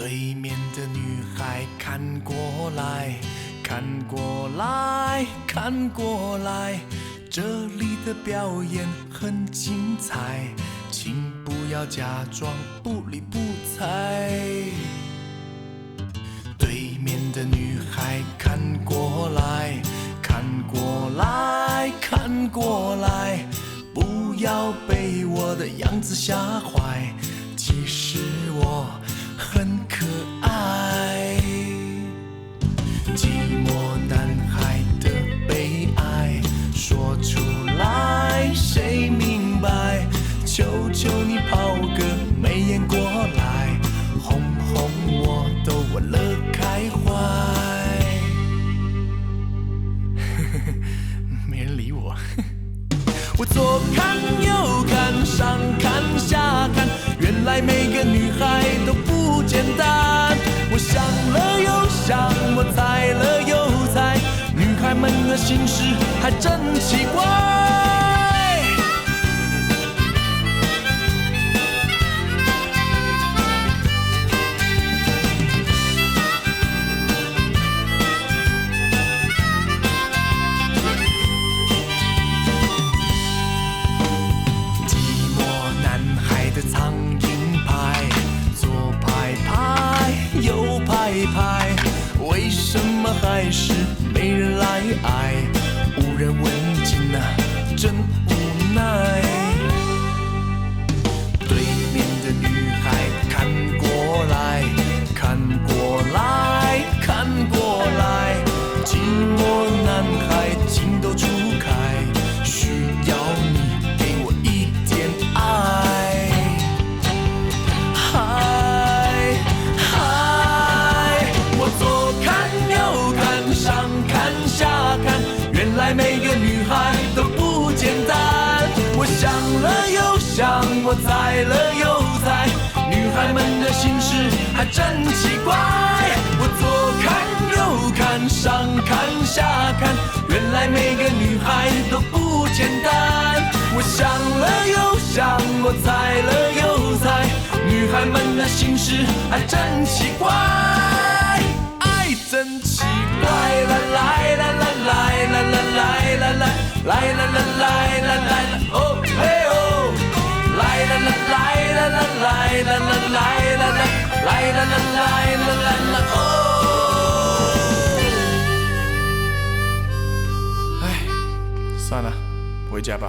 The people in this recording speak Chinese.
对面的女孩看过来，看过来，看过来，这里的表演很精彩，请不要假装不理不睬。对面的女孩看过来，看过来，看过来，不要被我的样子吓坏，其实我很可爱。寂寞男孩的悲哀说出来谁明白，求求你抛个媚眼过来，哄哄我都玩乐开怀。没人理我。我左看右看上看下看，原来每个女孩都不简单。我想了又想，我猜了又猜，女孩们的心事还真奇怪。为什么还是没人来爱？无人问津啊，真无奈。对面的女孩看过来，看过来，看过来，寂寞男孩情窦初开，需要你给我一点爱。每个女孩都不简单，我想了又想，我猜了又猜，女孩们的心事还真奇怪。我左看右看上看下看，原来每个女孩都不简单。我想了又想，我猜了又猜，女孩们的心事还真奇怪。爱真奇怪，啦啦啦啦啦啦啦啦啦，来啦啦来啦来啦，哦嘿哦，来啦啦来啦啦来啦啦来啦啦，来啦啦来啦来啦哦。哎，算了，回家吧。